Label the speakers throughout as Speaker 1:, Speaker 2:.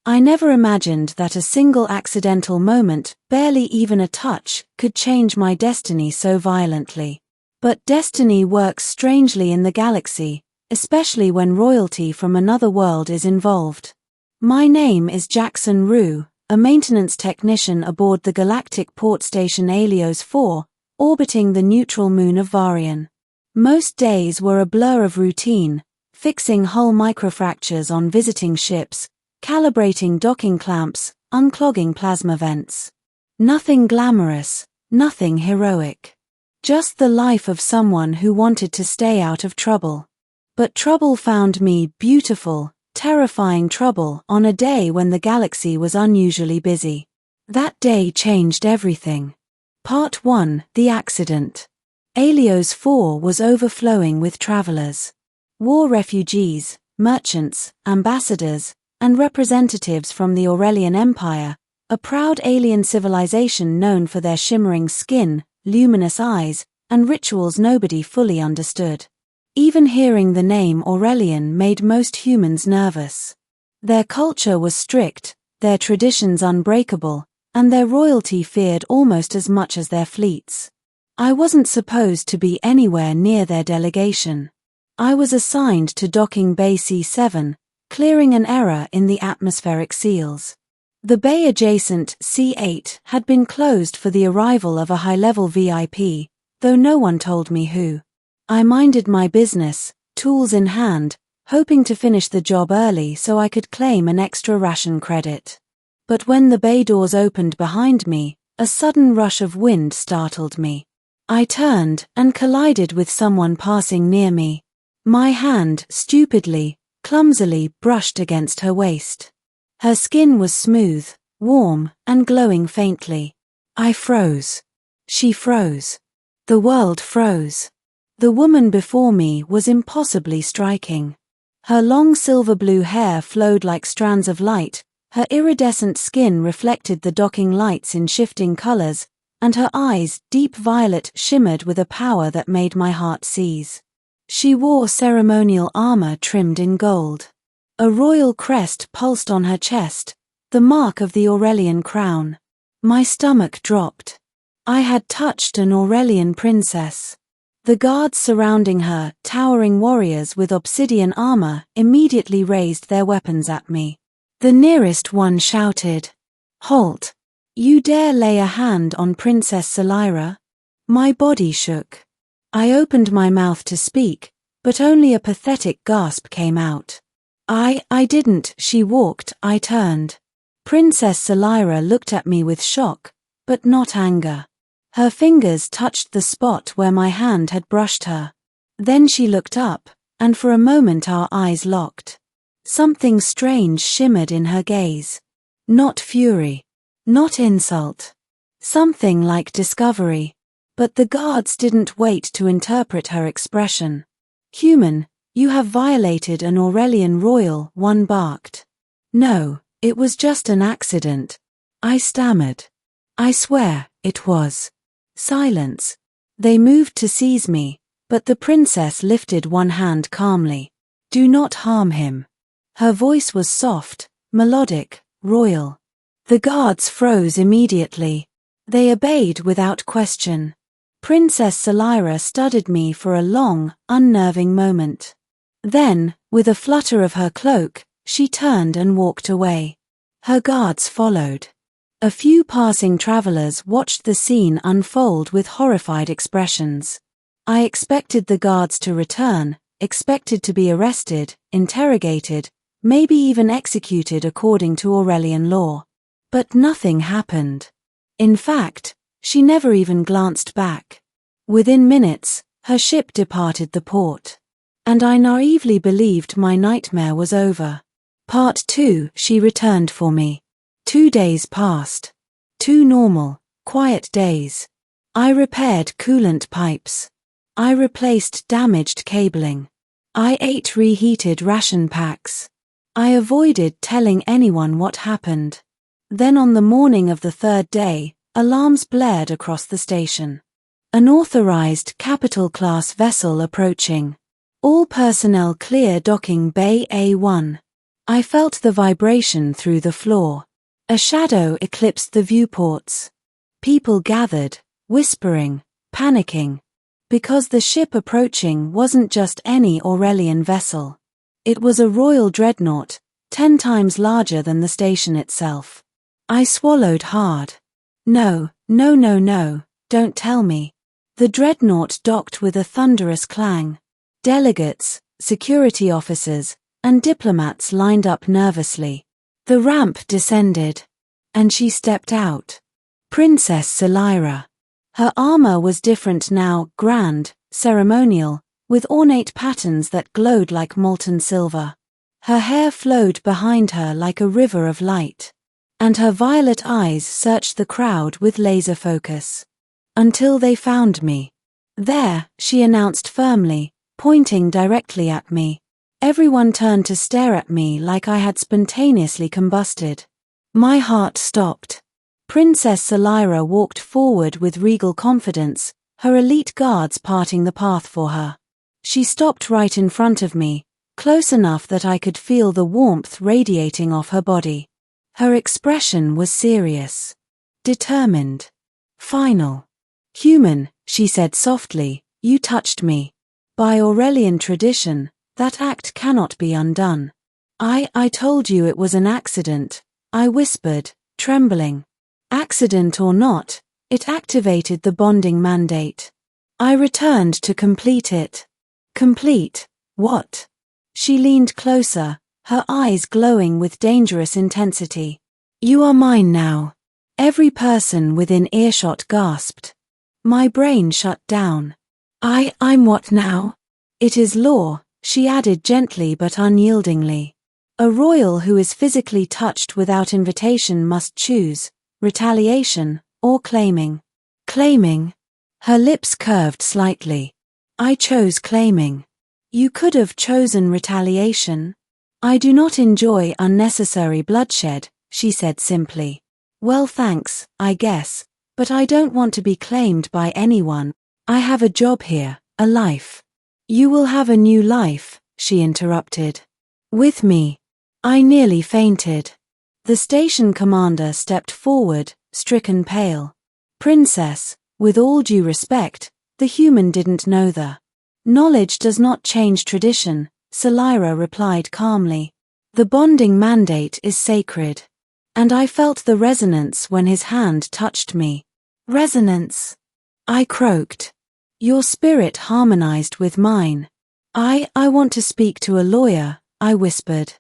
Speaker 1: I never imagined that a single accidental moment, barely even a touch, could change my destiny so violently. But destiny works strangely in the galaxy, especially when royalty from another world is involved. My name is Jackson Rue, a maintenance technician aboard the galactic port station Alios 4, orbiting the neutral moon of Varian. Most days were a blur of routine, fixing hull microfractures on visiting ships, calibrating docking clamps, unclogging plasma vents. Nothing glamorous, nothing heroic. Just the life of someone who wanted to stay out of trouble. But trouble found me, beautiful, terrifying trouble, on a day when the galaxy was unusually busy. That day changed everything. Part 1: The Accident. Alios 4 was overflowing with travelers. War refugees, merchants, ambassadors, and representatives from the Aurelian Empire, a proud alien civilization known for their shimmering skin, luminous eyes, and rituals nobody fully understood. Even hearing the name Aurelian made most humans nervous. Their culture was strict, their traditions unbreakable, and their royalty feared almost as much as their fleets. I wasn't supposed to be anywhere near their delegation. I was assigned to docking Bay C7, clearing an error in the atmospheric seals. The bay adjacent, C8, had been closed for the arrival of a high-level VIP, though no one told me who. I minded my business, tools in hand, hoping to finish the job early so I could claim an extra ration credit. But when the bay doors opened behind me, a sudden rush of wind startled me. I turned and collided with someone passing near me. My hand, stupidly, clumsily, brushed against her waist. Her skin was smooth, warm, and glowing faintly. I froze. She froze. The world froze. The woman before me was impossibly striking. Her long silver-blue hair flowed like strands of light, her iridescent skin reflected the docking lights in shifting colors, and her eyes, deep violet, shimmered with a power that made my heart seize. She wore ceremonial armor trimmed in gold. A royal crest pulsed on her chest, the mark of the Aurelian crown. My stomach dropped. I had touched an Aurelian princess. The guards surrounding her, towering warriors with obsidian armor, immediately raised their weapons at me. The nearest one shouted, "Halt! You dare lay a hand on Princess Selira?" My body shook. I opened my mouth to speak, but only a pathetic gasp came out. I didn't, she walked, I turned. Princess Selira looked at me with shock, but not anger. Her fingers touched the spot where my hand had brushed her. Then she looked up, and for a moment our eyes locked. Something strange shimmered in her gaze. Not fury. Not insult. Something like discovery. But the guards didn't wait to interpret her expression. "Human, you have violated an Aurelian royal," one barked. "No, it was just an accident," I stammered. "I swear, it was." Silence. They moved to seize me, but the princess lifted one hand calmly. "Do not harm him." Her voice was soft, melodic, royal. The guards froze immediately. They obeyed without question. Princess Selira studied me for a long, unnerving moment. Then, with a flutter of her cloak, she turned and walked away. Her guards followed. A few passing travelers watched the scene unfold with horrified expressions. I expected the guards to return, expected to be arrested, interrogated, maybe even executed according to Aurelian law. But nothing happened. In fact, she never even glanced back. Within minutes, her ship departed the port. And I naively believed my nightmare was over. Part 2, she returned for me. 2 days passed. 2 normal, quiet days. I repaired coolant pipes. I replaced damaged cabling. I ate reheated ration packs. I avoided telling anyone what happened. Then on the morning of the 3rd day, alarms blared across the station. An authorized capital-class vessel approaching. All personnel clear docking Bay A1. I felt the vibration through the floor. A shadow eclipsed the viewports. People gathered, whispering, panicking. Because the ship approaching wasn't just any Aurelian vessel. It was a royal dreadnought, 10 times larger than the station itself. I swallowed hard. No, don't tell me. The dreadnought docked with a thunderous clang. Delegates, security officers, and diplomats lined up nervously. The ramp descended. And she stepped out. Princess Selira. Her armor was different now, grand, ceremonial, with ornate patterns that glowed like molten silver. Her hair flowed behind her like a river of light. And her violet eyes searched the crowd with laser focus. Until they found me. There, she announced firmly, pointing directly at me. Everyone turned to stare at me like I had spontaneously combusted. My heart stopped. Princess Selira walked forward with regal confidence, her elite guards parting the path for her. She stopped right in front of me, close enough that I could feel the warmth radiating off her body. Her expression was serious. Determined. Final. Human, she said softly, you touched me. By Aurelian tradition, that act cannot be undone. I told you it was an accident, I whispered, trembling. Accident or not, it activated the bonding mandate. I returned to complete it. Complete, what? She leaned closer, her eyes glowing with dangerous intensity. You are mine now. Every person within earshot gasped. My brain shut down. I'm what now? It is law, she added gently but unyieldingly. A royal who is physically touched without invitation must choose, retaliation, or claiming. Claiming. Her lips curved slightly. I chose claiming. You could have chosen retaliation. I do not enjoy unnecessary bloodshed, she said simply. Well, thanks, I guess, but I don't want to be claimed by anyone. I have a job here, a life. You will have a new life, she interrupted. With me. I nearly fainted. The station commander stepped forward, stricken pale. Princess, with all due respect, the human didn't know the. Knowledge does not change tradition, Selira replied calmly. The bonding mandate is sacred. And I felt the resonance when his hand touched me. Resonance. I croaked. Your spirit harmonized with mine. I want to speak to a lawyer, I whispered.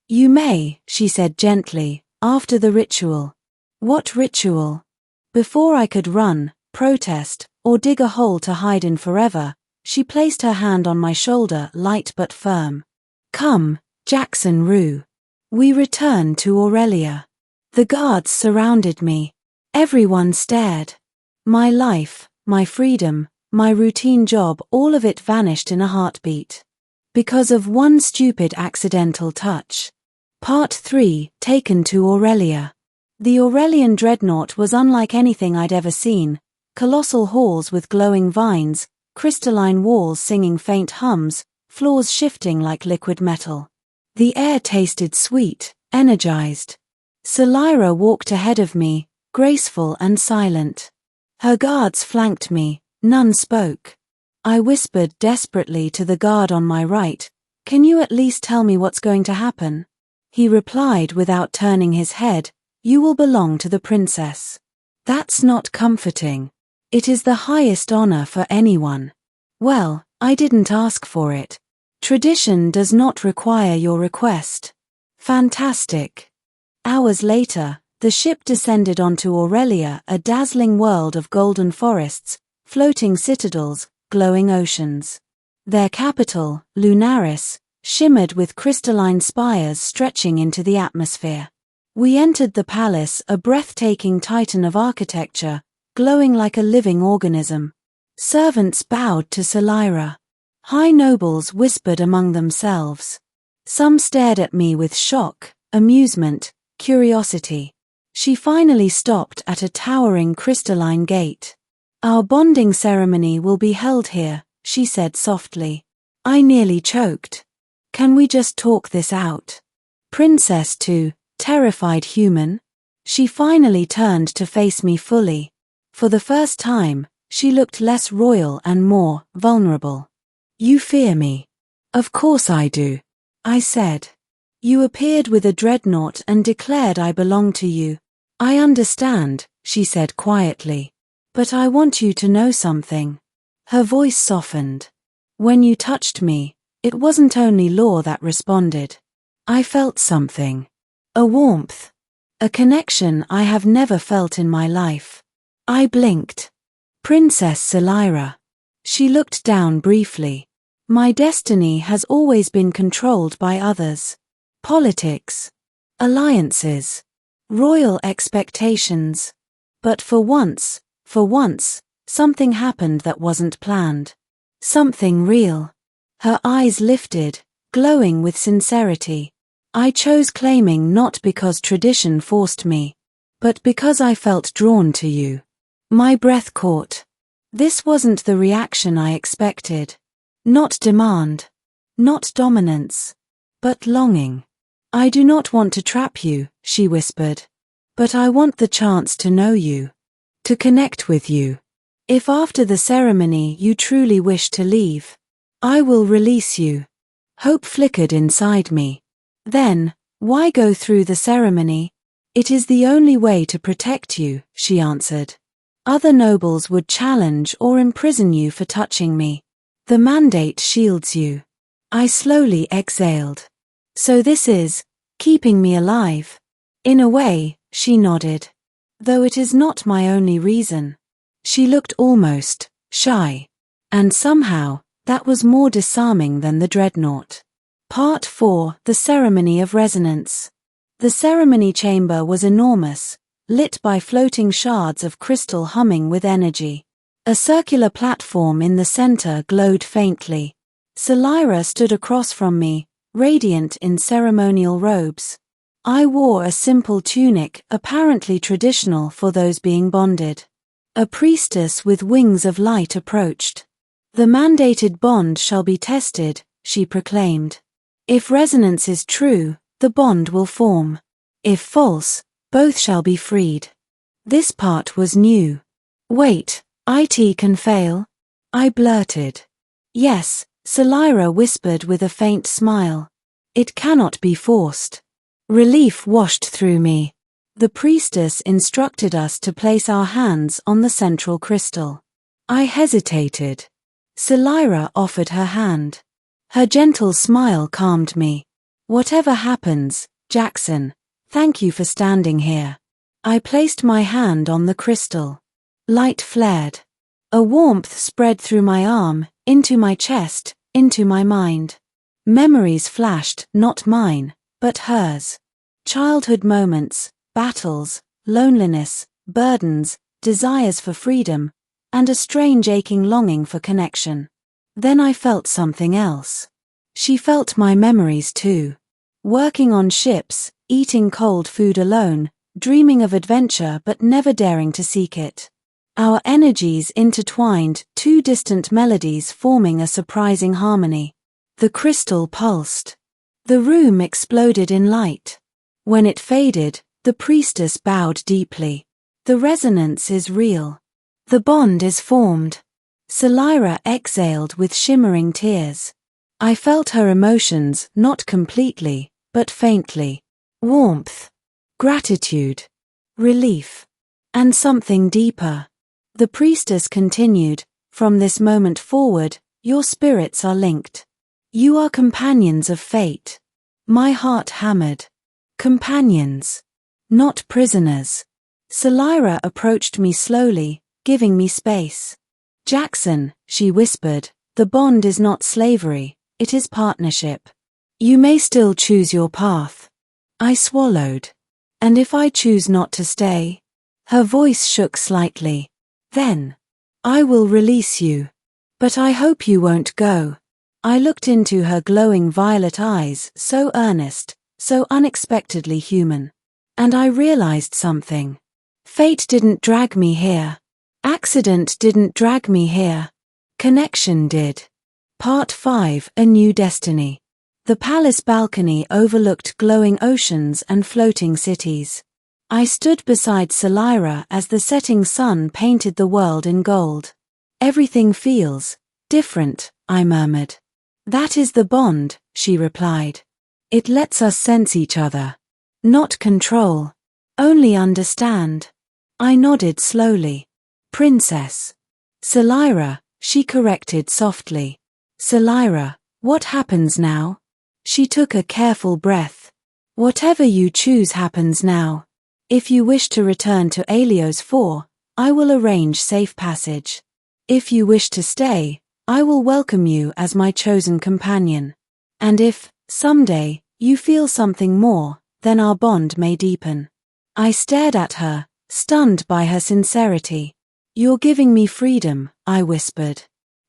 Speaker 1: You may, she said gently, after the ritual. What ritual? Before I could run, protest, or dig a hole to hide in forever, she placed her hand on my shoulder, light but firm. Come, Jackson Rue. We return to Aurelia. The guards surrounded me. Everyone stared. My life, my freedom, my routine job, all of it vanished in a heartbeat. Because of one stupid accidental touch. Part 3, taken to Aurelia. The Aurelian dreadnought was unlike anything I'd ever seen. Colossal halls with glowing vines, crystalline walls singing faint hums, floors shifting like liquid metal. The air tasted sweet, energized. Selira walked ahead of me, graceful and silent. Her guards flanked me, none spoke. I whispered desperately to the guard on my right, "Can you at least tell me what's going to happen?" He replied without turning his head, "You will belong to the princess." That's not comforting. It is the highest honor for anyone. Well, I didn't ask for it. Tradition does not require your request. Fantastic. Hours later, the ship descended onto Aurelia, a dazzling world of golden forests, floating citadels, glowing oceans. Their capital, Lunaris, shimmered with crystalline spires stretching into the atmosphere. We entered the palace, a breathtaking titan of architecture, glowing like a living organism. Servants bowed to Selira. High nobles whispered among themselves. Some stared at me with shock, amusement, curiosity. She finally stopped at a towering crystalline gate. "Our bonding ceremony will be held here," she said softly. I nearly choked. "Can we just talk this out?" Princess to terrified human? She finally turned to face me fully. For the first time, she looked less royal and more vulnerable. You fear me. Of course I do, I said. You appeared with a dreadnought and declared I belong to you. I understand, she said quietly. But I want you to know something. Her voice softened. When you touched me, it wasn't only law that responded. I felt something. A warmth. A connection I have never felt in my life. I blinked. Princess Selira. She looked down briefly. My destiny has always been controlled by others. Politics. Alliances. Royal expectations. But for once, something happened that wasn't planned. Something real. Her eyes lifted, glowing with sincerity. I chose claiming not because tradition forced me, but because I felt drawn to you. My breath caught. This wasn't the reaction I expected. Not demand. Not dominance. But longing. I do not want to trap you, she whispered. But I want the chance to know you. To connect with you. If after the ceremony you truly wish to leave, I will release you. Hope flickered inside me. Then, why go through the ceremony? It is the only way to protect you, she answered. Other nobles would challenge or imprison you for touching me. The mandate shields you. I slowly exhaled. So this is keeping me alive. In a way, she nodded. Though it is not my only reason. She looked almost shy. And somehow, that was more disarming than the dreadnought. Part 4: The Ceremony of Resonance. The ceremony chamber was enormous, lit by floating shards of crystal humming with energy. A circular platform in the center glowed faintly. Selira stood across from me, radiant in ceremonial robes. I wore a simple tunic, apparently traditional for those being bonded. A priestess with wings of light approached. The mandated bond shall be tested, she proclaimed. If resonance is true, the bond will form. If false, both shall be freed. This part was new. Wait, it can fail? I blurted. Yes, Selira whispered with a faint smile. It cannot be forced. Relief washed through me. The priestess instructed us to place our hands on the central crystal. I hesitated. Selira offered her hand. Her gentle smile calmed me. Whatever happens, Jackson, thank you for standing here. I placed my hand on the crystal. Light flared. A warmth spread through my arm, into my chest, into my mind. Memories flashed, not mine, but hers. Childhood moments, battles, loneliness, burdens, desires for freedom, and a strange aching longing for connection. Then I felt something else. She felt my memories too. Working on ships, eating cold food alone, dreaming of adventure but never daring to seek it. Our energies intertwined, two distant melodies forming a surprising harmony. The crystal pulsed. The room exploded in light. When it faded, the priestess bowed deeply. The resonance is real. The bond is formed. Selira exhaled with shimmering tears. I felt her emotions, not completely, but faintly. Warmth. Gratitude. Relief. And something deeper. The priestess continued, from this moment forward, your spirits are linked. You are companions of fate. My heart hammered. Companions. Not prisoners. Selira approached me slowly, giving me space. Jackson, she whispered, the bond is not slavery, it is partnership. You may still choose your path. I swallowed. And if I choose not to stay? Her voice shook slightly. Then, I will release you. But I hope you won't go. I looked into her glowing violet eyes, so earnest, so unexpectedly human. And I realized something. Fate didn't drag me here. Accident didn't drag me here. Connection did. Part 5: A New Destiny. The palace balcony overlooked glowing oceans and floating cities. I stood beside Salira as the setting sun painted the world in gold. Everything feels different, I murmured. That is the bond, she replied. It lets us sense each other. Not control. Only understand. I nodded slowly. Princess. Salira, she corrected softly. Salira, what happens now? She took a careful breath. Whatever you choose happens now. If you wish to return to Alios 4, I will arrange safe passage. If you wish to stay, I will welcome you as my chosen companion. And if, someday, you feel something more, then our bond may deepen. I stared at her, stunned by her sincerity. You're giving me freedom, I whispered.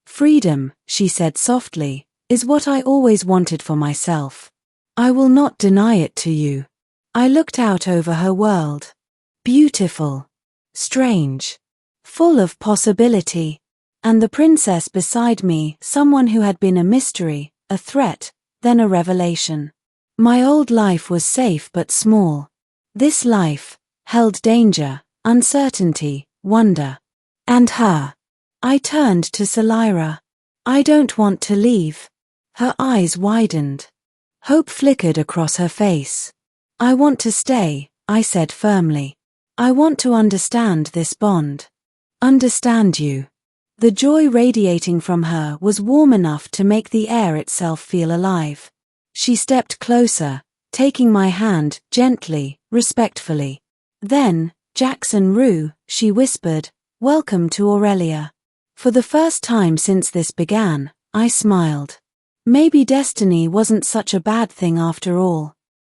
Speaker 1: Freedom, she said softly, is what I always wanted for myself. I will not deny it to you. I looked out over her world. Beautiful. Strange. Full of possibility. And the princess beside me, someone who had been a mystery, a threat, then a revelation. My old life was safe but small. This life held danger, uncertainty, wonder. And her. I turned to Salira. I don't want to leave. Her eyes widened. Hope flickered across her face. I want to stay, I said firmly. I want to understand this bond. Understand you. The joy radiating from her was warm enough to make the air itself feel alive. She stepped closer, taking my hand gently, respectfully. Then, Jackson Rue, she whispered, welcome to Aurelia. For the first time since this began, I smiled. Maybe destiny wasn't such a bad thing after all.